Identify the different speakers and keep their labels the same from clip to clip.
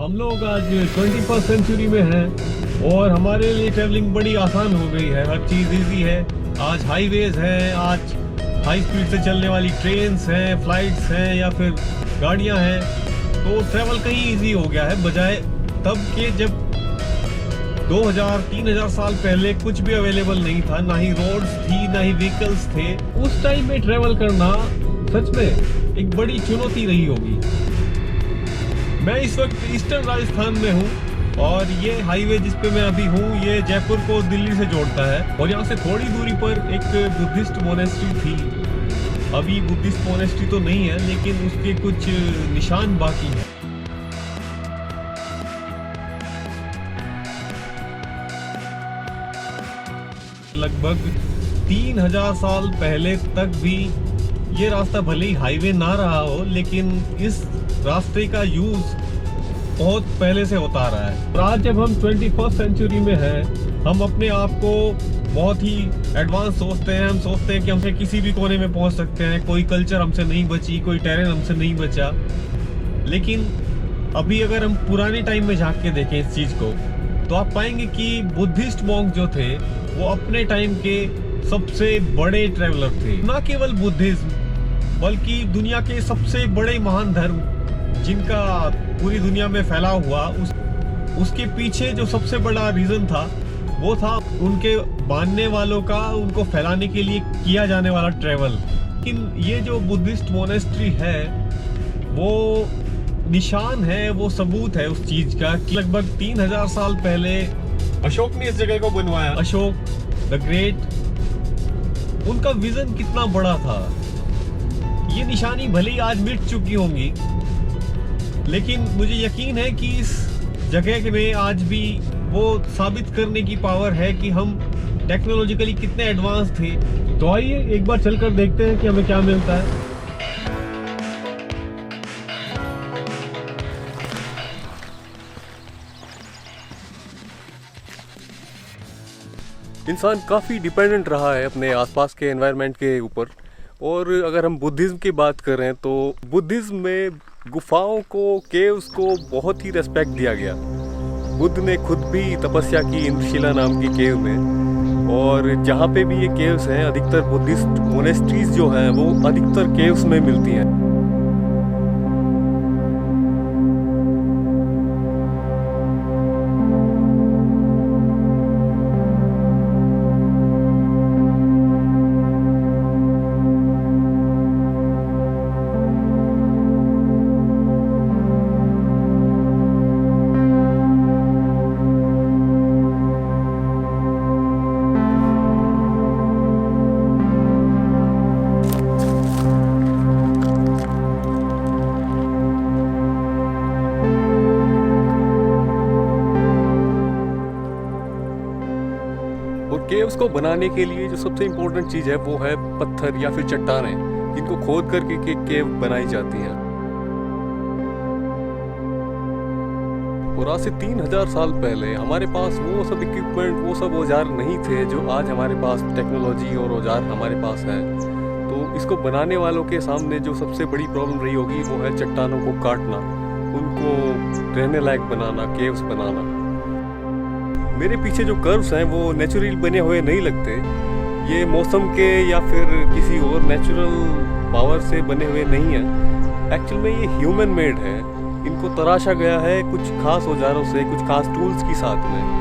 Speaker 1: हम लोग आज 21st सेंचुरी में हैं और हमारे लिए ट्रैवलिंग बड़ी आसान हो गई है। हर चीज़ इजी है। आज हाईवेज हैं, आज हाई स्पीड से चलने वाली ट्रेन्स हैं, फ्लाइट्स हैं या फिर गाड़ियां हैं। तो ट्रैवल कहीं इजी हो गया है बजाय तब के जब 2000-3000 साल पहले कुछ भी अवेलेबल नहीं था, ना ही रोड्स थी ना ही व्हीकल्स थे। उस टाइम में ट्रैवल करना सच में एक बड़ी चुनौती रही होगी। मैं इस वक्त ईस्टर्न राजस्थान में हूँ और ये हाईवे जिस पे मैं अभी हूँ ये जयपुर को दिल्ली से जोड़ता है और यहाँ से थोड़ी दूरी पर एक बुद्धिस्ट मोनेस्ट्री थी। अभी बुद्धिस्ट मोनेस्ट्री तो नहीं है लेकिन उसके कुछ निशान बाकी हैं। लगभग 3000 साल पहले तक भी ये रास्ता भले ही हाईवे ना रहा हो लेकिन इस रास्ते का यूज बहुत पहले से होता रहा है। और आज जब हम 21st सेंचुरी में हैं, हम अपने आप को बहुत ही एडवांस सोचते हैं। हम सोचते हैं कि हमसे किसी भी कोने में पहुंच सकते हैं, कोई कल्चर हमसे नहीं बची, कोई टेरेन हमसे नहीं बचा। लेकिन अभी अगर हम पुराने टाइम में झांक के देखें इस चीज को तो आप पाएंगे कि बुद्धिस्ट मॉन्क जो थे वो अपने टाइम के सबसे बड़े ट्रैवलर थे। न केवल बुद्धिज्म बल्कि दुनिया के सबसे बड़े महान धर्म जिनका पूरी दुनिया में फैला हुआ उसके पीछे जो सबसे बड़ा रीजन था वो था उनके मानने वालों का, उनको फैलाने के लिए किया जाने वाला ट्रैवल। लेकिन ये जो बुद्धिस्ट मोनेस्ट्री है वो निशान है, वो सबूत है उस चीज का कि लगभग 3000 साल पहले अशोक ने इस जगह को बनवाया। अशोक द ग्रेट, उनका विजन कितना बड़ा था। ये निशानी भले ही आज मिट चुकी होंगी लेकिन मुझे यकीन है कि इस जगह में आज भी वो साबित करने की पावर है कि हम टेक्नोलॉजिकली कितने एडवांस थे। तो आइए एक बार चलकर देखते हैं कि हमें क्या मिलता है।
Speaker 2: इंसान काफ़ी डिपेंडेंट रहा है अपने आसपास के एनवायरनमेंट के ऊपर। और अगर हम बुद्धिज़्म की बात करें तो बुद्धिज़्म में गुफाओं को, केव्स को बहुत ही रेस्पेक्ट दिया गया। बुद्ध ने खुद भी तपस्या की इंद्रशिला नाम की केव में, और जहाँ पे भी ये केव्स हैं अधिकतर बुद्धिस्ट मोनेस्ट्रीज जो हैं वो अधिकतर केव्स में मिलती हैं। केव्स को बनाने के लिए जो सबसे इम्पोर्टेंट चीज़ है वो है पत्थर या फिर चट्टानें, जिनको खोद करके केव बनाई जाती हैं। और आज से 3000 साल पहले हमारे पास वो सब इक्विपमेंट, वो सब औजार नहीं थे जो आज हमारे पास टेक्नोलॉजी और औजार हमारे पास है। तो इसको बनाने वालों के सामने जो सबसे बड़ी प्रॉब्लम रही होगी वो है चट्टानों को काटना, उनको रहने लायक बनाना, केव्स बनाना। मेरे पीछे जो कर्व्स हैं वो नेचुरल बने हुए नहीं लगते, ये मौसम के या फिर किसी और नेचुरल पावर से बने हुए नहीं हैं। एक्चुअल में ये ह्यूमन मेड है। इनको तराशा गया है कुछ खास औजारों से, कुछ खास टूल्स के साथ में।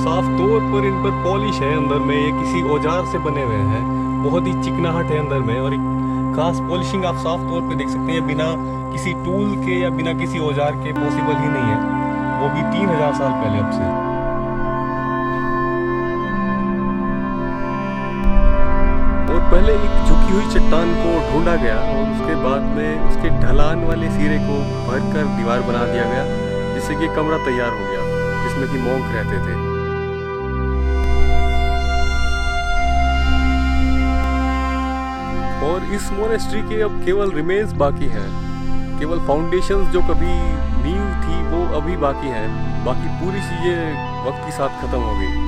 Speaker 1: साफ तौर पर इन पर पॉलिश है अंदर में, ये किसी औजार से बने हुए हैं। बहुत ही चिकनाहट है अंदर में और एक खास पॉलिशिंग आप साफ तौर पे देख सकते हैं। बिना किसी टूल के या बिना किसी औजार के पॉसिबल ही नहीं है, वो भी 3000 साल पहले अब से।
Speaker 2: और पहले एक झुकी हुई चट्टान को ढूंढा गया और उसके बाद में उसके ढलान वाले सिरे को भरकर दीवार बना दिया गया, जिससे कि कमरा तैयार हो गया जिसमें कि मॉन्क रहते थे। इस मोनेस्ट्री के अब केवल रिमेन्स बाकी हैं, केवल फाउंडेशंस जो कभी नींव थी वो अभी बाकी हैं, बाकी पूरी चीज़ें वक्त के साथ ख़त्म हो गई।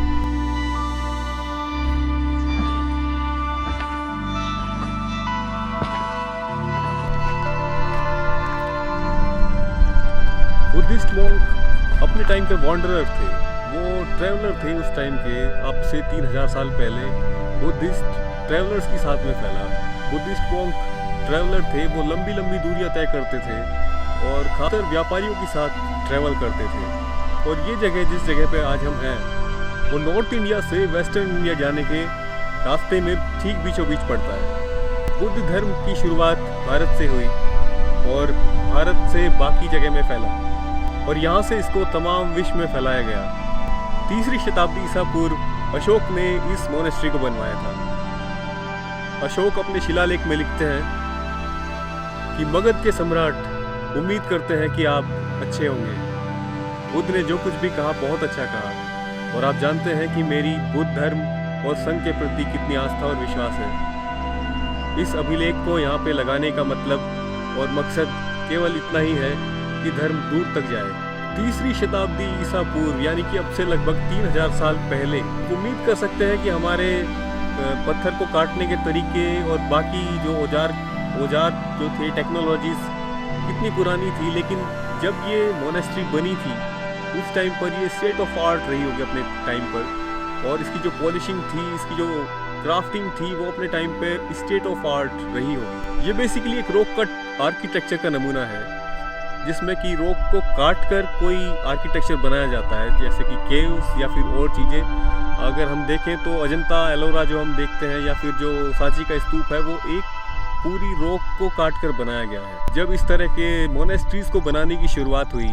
Speaker 2: बुद्धिस्ट मॉन्क अपने टाइम के वॉन्डरर थे, वो ट्रैवलर थे उस टाइम के। अब से 3000 साल पहले बुद्धिस्ट ट्रैवलर्स के साथ में फैला। बुद्धिस्ट मॉन्क ट्रैवलर थे, वो लंबी लंबी दूरियां तय करते थे और खासकर व्यापारियों के साथ ट्रैवल करते थे। और ये जगह जिस जगह पे आज हम हैं वो नॉर्थ इंडिया से वेस्टर्न इंडिया जाने के रास्ते में ठीक बीचों बीच पड़ता है। बुद्ध धर्म की शुरुआत भारत से हुई और भारत से बाकी जगह में फैला और यहाँ से इसको तमाम विश्व में फैलाया गया। 3री शताब्दी ईसा पूर्व अशोक ने इस मोनेस्ट्री को बनवाया था। अशोक अपने शिलालेख में लिखते हैं कि मगध के सम्राट उम्मीद करते हैं कि आप अच्छे होंगे। बुद्ध ने जो कुछ भी कहा बहुत अच्छा कहा और आप जानते हैं कि मेरी बुद्ध धर्म और संघ के प्रति कितनी आस्था और विश्वास है। इस अभिलेख को यहाँ पे लगाने का मतलब और मकसद केवल इतना ही है कि धर्म दूर तक जाए। 3री शताब्दी ईसा पूर्व यानी कि अब से लगभग 3000 साल पहले उम्मीद कर सकते हैं कि हमारे पत्थर को काटने के तरीके और बाकी जो औजार जो थे, टेक्नोलॉजीज कितनी पुरानी थी। लेकिन जब ये मोनेस्ट्री बनी थी उस टाइम पर ये स्टेट ऑफ आर्ट रही होगी अपने टाइम पर, और इसकी जो पॉलिशिंग थी, इसकी जो क्राफ्टिंग थी वो अपने टाइम पे स्टेट ऑफ आर्ट रही होगी। ये बेसिकली एक रॉक कट आर्किटेक्चर का नमूना है जिसमें कि रॉक को काट कर कोई आर्किटेक्चर बनाया जाता है, जैसे कि केव्स या फिर और चीज़ें। अगर हम देखें तो अजंता एलोरा जो हम देखते हैं या फिर जो सांची का स्तूप है वो एक पूरी रॉक को काट कर बनाया गया है। जब इस तरह के मोनेस्ट्रीज को बनाने की शुरुआत हुई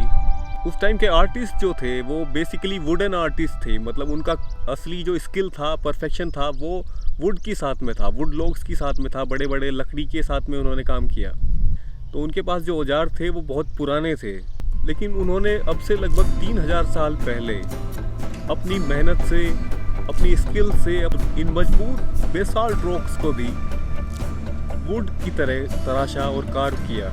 Speaker 2: उस टाइम के आर्टिस्ट जो थे वो बेसिकली वुडन आर्टिस्ट थे, मतलब उनका असली जो स्किल था, परफेक्शन था, वो वुड के साथ में था, वुड लॉग्स के साथ में था, बड़े बड़े लकड़ी के साथ में उन्होंने काम किया। तो उनके पास जो औजार थे वो बहुत पुराने थे, लेकिन उन्होंने अब से लगभग 3000 साल पहले अपनी मेहनत से, अपनी स्किल से इन मजबूत बेसाल्ट रॉक्स को भी वुड की तरह तराशा और कार्व किया।